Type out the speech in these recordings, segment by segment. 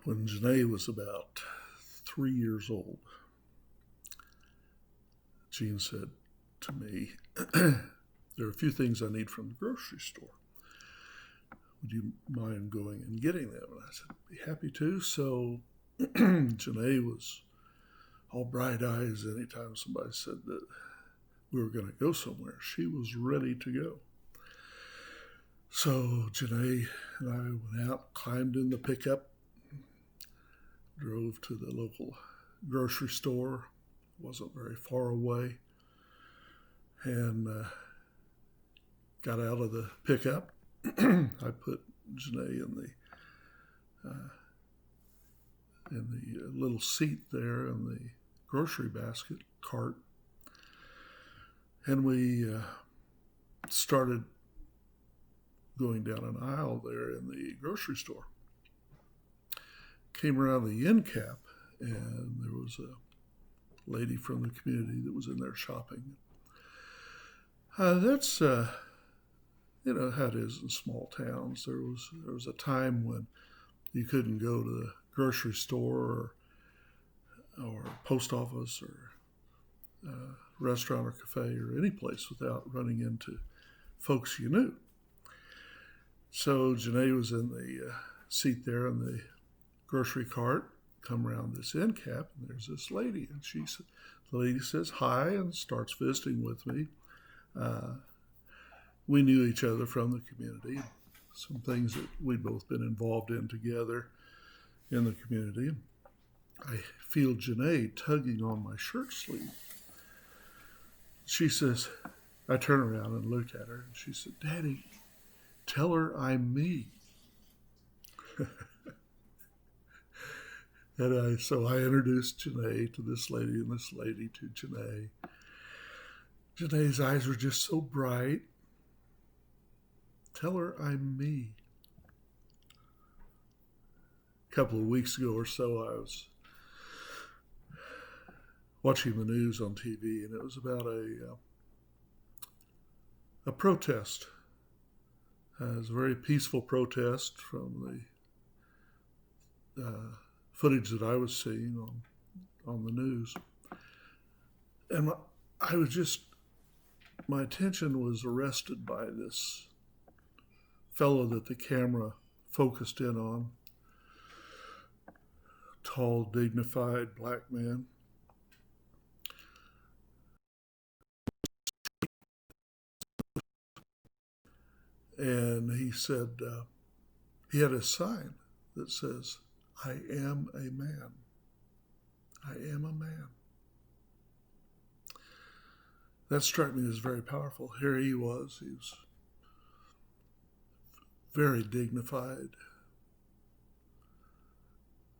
When Janae was about 3 years old, Jean said to me, there are a few things I need from the grocery store. Would you mind going and getting them? And I said, be happy to. So Janae was all bright eyes anytime somebody said that we were going to go somewhere. She was ready to go. So Janae and I went out, climbed in the pickup, drove to the local grocery store. It wasn't very far away. And got out of the pickup. I put Janae in the little seat there in the grocery basket cart, and we started going down an aisle there in the grocery store. Came around the end cap, and there was a lady from the community that was in there shopping. That's how it is in small towns. There was a time when you couldn't go to the grocery store or post office or restaurant or cafe or any place without running into folks you knew. So Janae was in the seat there in the grocery cart, come around this end cap, and there's this lady, and the lady says hi and starts visiting with me. We knew each other from the community, some things that we'd both been involved in together in the community. I feel Janae tugging on my shirt sleeve. She says, I turn around and look at her, and she said, Daddy, tell her I'm me. So I introduced Janae to this lady and this lady to Janae. Janae's eyes were just so bright. Tell her I'm me. A couple of weeks ago or so, I was watching the news on TV, and it was about a protest. It was a very peaceful protest from the footage that I was seeing on the news. And my attention was arrested by this fellow that the camera focused in on. Tall, dignified black man. And he said, he had a sign that says, I am a man. I am a man. That struck me as very powerful. Here he was very dignified,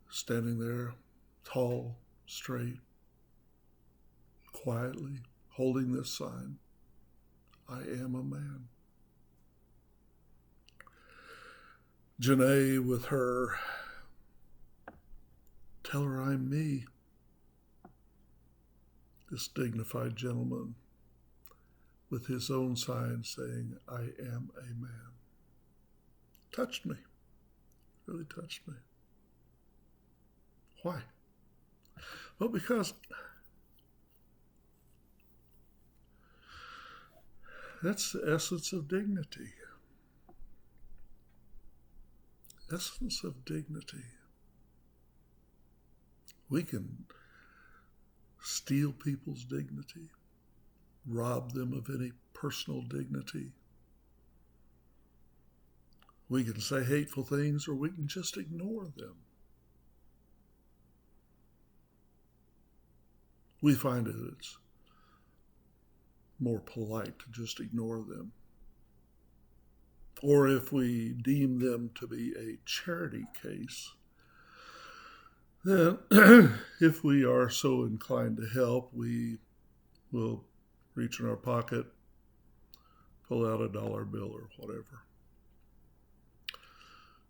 standing there, tall, straight, quietly, holding this sign, I am a man. Janae with her, tell her I'm me. This dignified gentleman with his own sign saying, I am a man. Touched me, really touched me. Why? Well, because that's the essence of dignity. Essence of dignity. We can steal people's dignity, rob them of any personal dignity. We can say hateful things, or we can just ignore them. We find that it's more polite to just ignore them. Or if we deem them to be a charity case, then if we are so inclined to help, we will reach in our pocket, pull out $1 bill or whatever,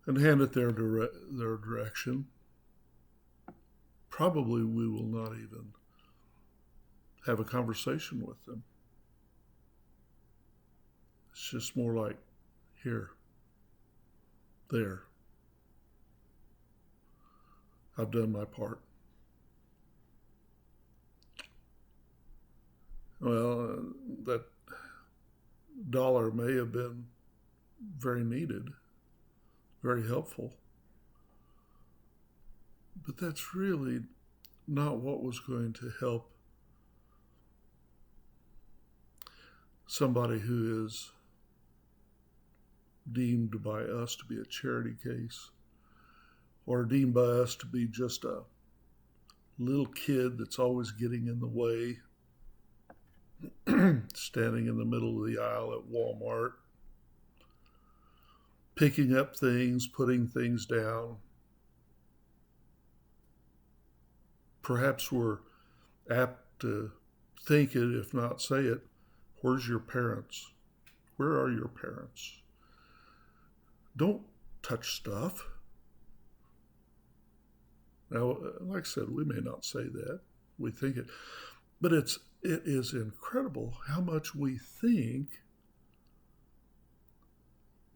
and hand it their direction. Probably we will not even have a conversation with them. It's just more like, here, there. I've done my part. Well, that dollar may have been very needed, very helpful, but that's really not what was going to help somebody who is deemed by us to be a charity case, or deemed by us to be just a little kid that's always getting in the way, standing in the middle of the aisle at Walmart, picking up things, putting things down. Perhaps we're apt to think it, if not say it. Where's your parents? Where are your parents? Don't touch stuff. Now, like I said, we may not say that. We think it. But it is incredible how much we think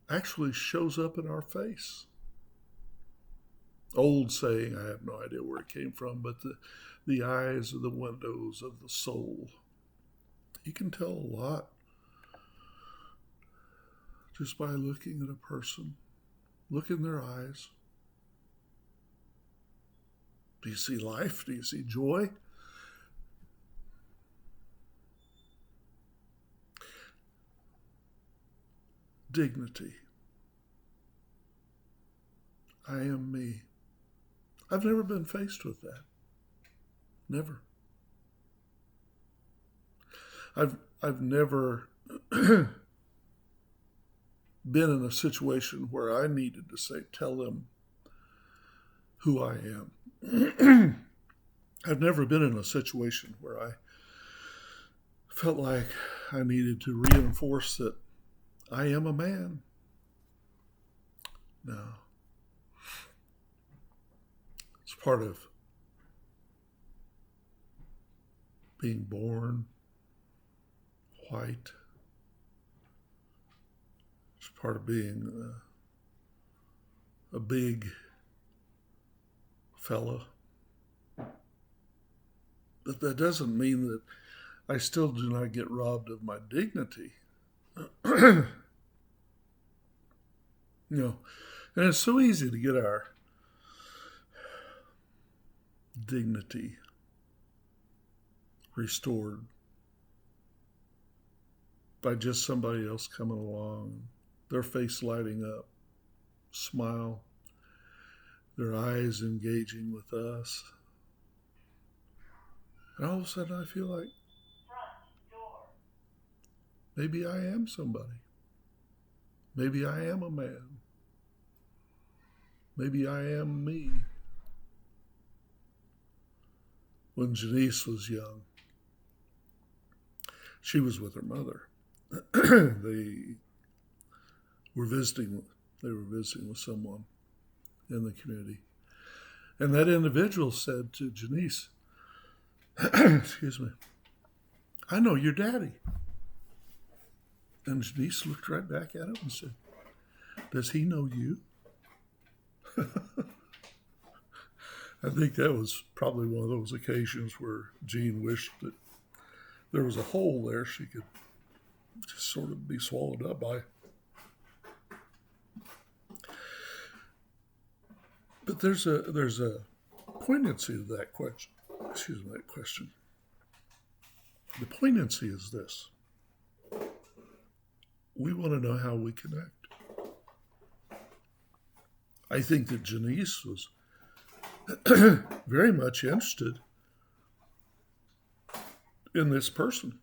actually shows up in our face. Old saying, I have no idea where it came from, but the eyes are the windows of the soul. You can tell a lot just by looking at a person. Look in their eyes. Do you see life? Do you see joy? Dignity. I am me. I've never been faced with that. Never. I've never been in a situation where I needed to say, tell them who I am. I've never been in a situation where I felt like I needed to reinforce that I am a man. No. It's part of being born white. It's part of being a big fella. But that doesn't mean that I still do not get robbed of my dignity. And it's so easy to get our dignity restored by just somebody else coming along, their face lighting up, smile, their eyes engaging with us. And all of a sudden I feel like maybe I am somebody. Maybe I am a man. Maybe I am me. When Janice was young, she was with her mother. They were visiting with someone in the community. And that individual said to Janice, excuse me, I know your daddy. And Janice looked right back at him and said, does he know you? I think that was probably one of those occasions where Jean wished that there was a hole there she could just sort of be swallowed up by. But there's a poignancy to that question. That question. The poignancy is this. We want to know how we connect. I think that Janice was very much interested in this person.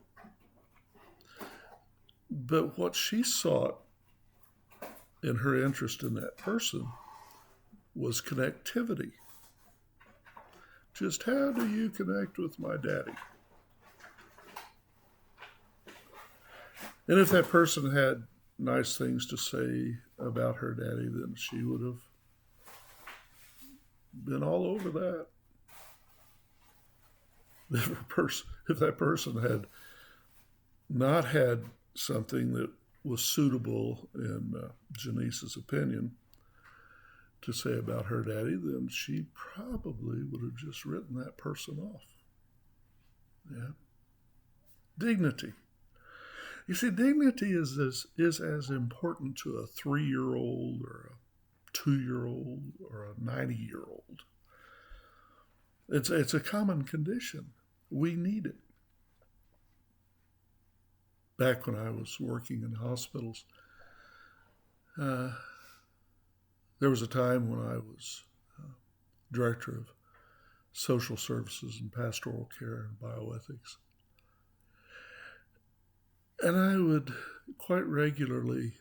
But what she sought in her interest in that person was connectivity. Just how do you connect with my daddy? And if that person had nice things to say about her daddy, then she would have been all over that. If that person had not had something that was suitable in Janice's opinion, to say about her daddy, then she probably would have just written that person off. Yeah. Dignity. You see, dignity is as important to a 3-year-old or a 2-year-old or a 90-year-old. It's a common condition. We need it. Back when I was working in hospitals, there was a time when I was director of social services and pastoral care and bioethics. And I would quite regularly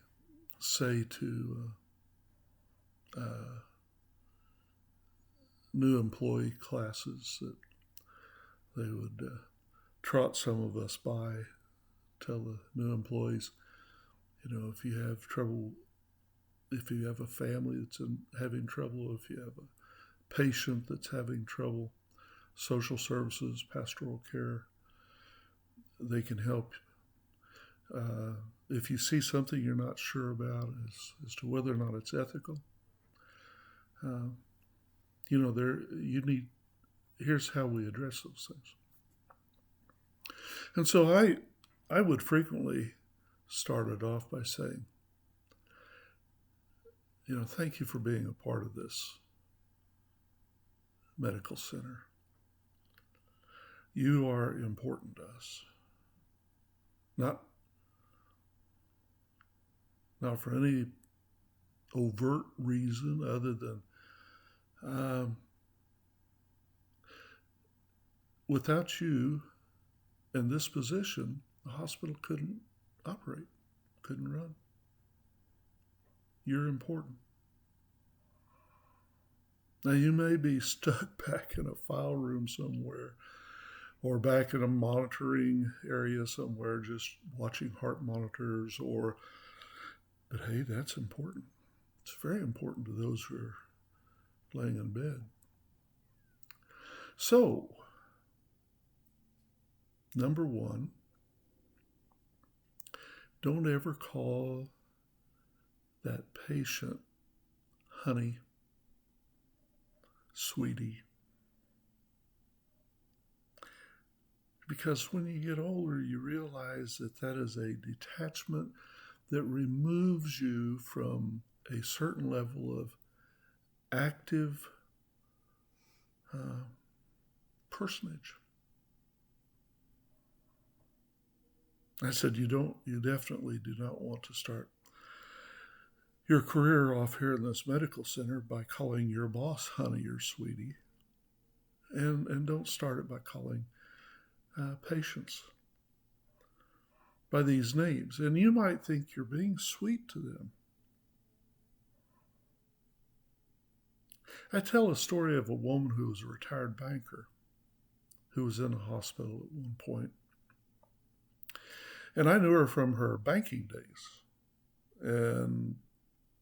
say to new employee classes that they would trot some of us by, tell the new employees, if you have trouble, if you have a family that's having trouble, if you have a patient that's having trouble, social services, pastoral care, they can help. If you see something you're not sure about as to whether or not it's ethical, here's how we address those things. And so I would frequently start it off by saying, thank you for being a part of this medical center. You are important to us. Not for any overt reason other than without you in this position, the hospital couldn't operate, couldn't run. You're important. Now, you may be stuck back in a file room somewhere or back in a monitoring area somewhere just watching heart monitors, but hey, that's important. It's very important to those who are laying in bed. So, number one, don't ever call that patient honey, sweetie. Because when you get older, you realize that is a detachment that removes you from a certain level of active personage. I said, you definitely do not want to start your career off here in this medical center by calling your boss honey or sweetie. And don't start it by calling patients by these names. And you might think you're being sweet to them. I tell a story of a woman who was a retired banker who was in a hospital at one point. And I knew her from her banking days. And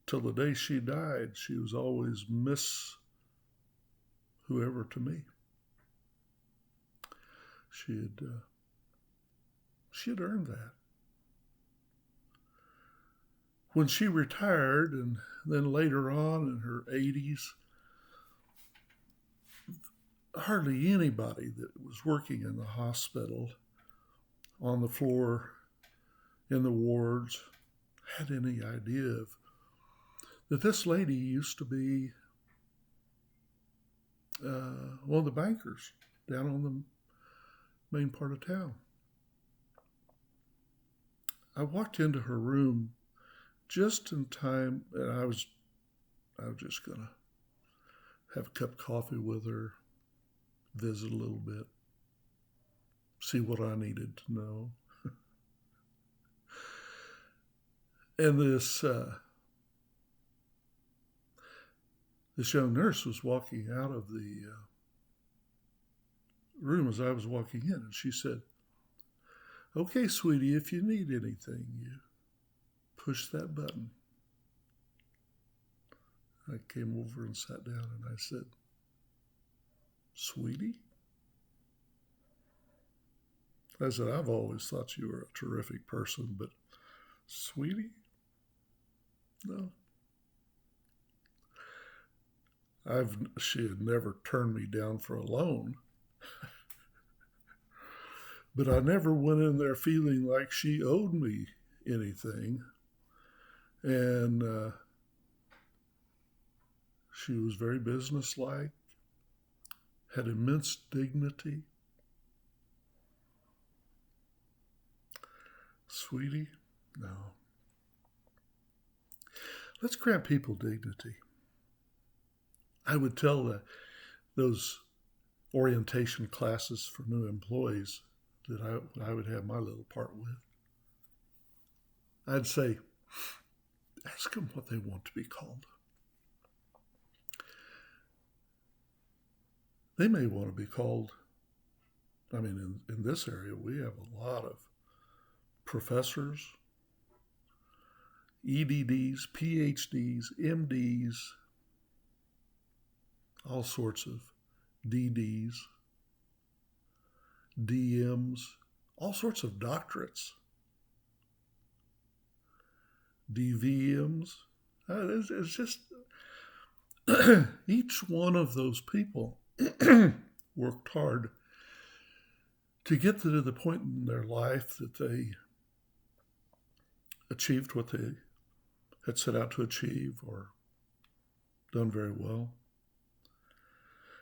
till the day she died, she was always Miss whoever to me. She had earned that. When she retired, and then later on in her 80s, hardly anybody that was working in the hospital, on the floor, in the wards, had any idea that this lady used to be one of the bankers down on the main part of town. I walked into her room just in time, and I was just going to have a cup of coffee with her, visit a little bit, see what I needed to know. And this young nurse was walking out of the room as I was walking in, and she said, "Okay, sweetie, if you need anything, you push that button." I came over and sat down, and I said, "Sweetie?" I said, "I've always thought you were a terrific person, but sweetie? No." She had never turned me down for a loan, but I never went in there feeling like she owed me anything. And she was very businesslike, had immense dignity. Sweetie, no. Let's grant people dignity. I would tell those orientation classes for new employees that I would have my little part with. I'd say, ask them what they want to be called. They may want to be called, in this area, we have a lot of professors, EDDs, PhDs, MDs, all sorts of DDs, DMs, all sorts of doctorates, DVMs. It's just each one of those people worked hard to get to the point in their life that they achieved what they had set out to achieve or done very well.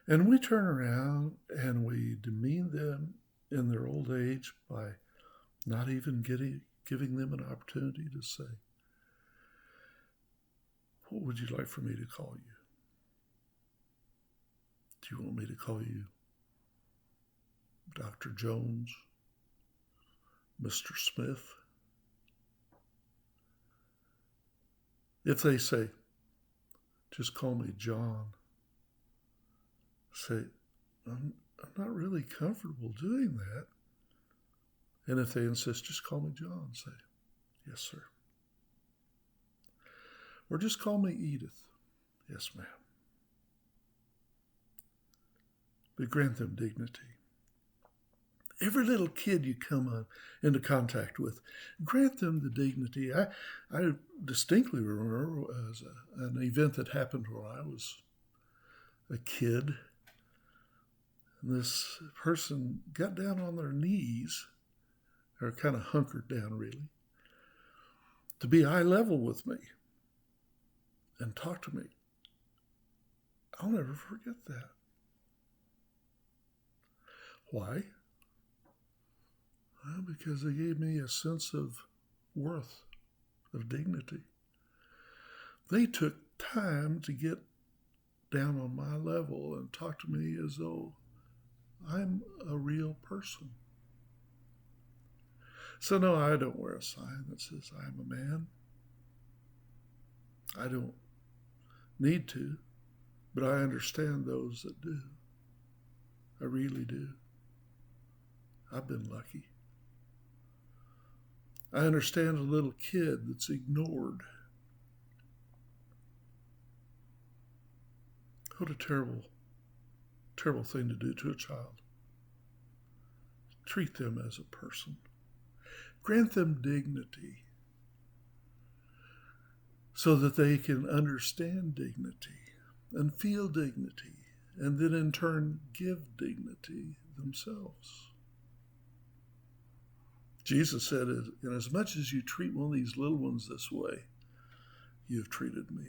And we turn around and we demean them in their old age by not even giving them an opportunity to say, what would you like for me to call you? Do you want me to call you Dr. Jones, Mr. Smith? If they say, just call me John, say, I'm not really comfortable doing that. And if they insist, just call me John, say, yes, sir. Or just call me Edith. Yes, ma'am. But grant them dignity. Every little kid you come into contact with, grant them the dignity. I distinctly remember as an event that happened when I was a kid. And this person got down on their knees, or kind of hunkered down really, to be eye level with me and talk to me. I'll never forget that. Why? Well, because they gave me a sense of worth, of dignity. They took time to get down on my level and talk to me as though I'm a real person. So no, I don't wear a sign that says I'm a man. I don't need to, but I understand those that do. I really do. I've been lucky. I understand a little kid that's ignored. What a terrible, terrible thing to do to a child. Treat them as a person. Grant them dignity so that they can understand dignity and feel dignity, and then in turn give dignity themselves. Jesus said, inasmuch as you treat one of these little ones this way, you've treated me.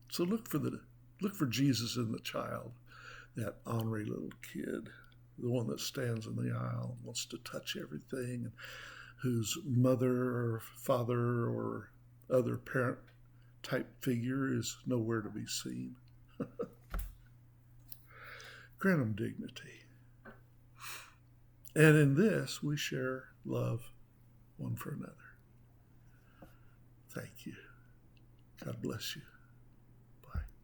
So look for Jesus in the child, that ornery little kid, the one that stands in the aisle and wants to touch everything, and whose mother or father or other parent type figure is nowhere to be seen. Grant them dignity. And in this, we share love one for another. Thank you. God bless you.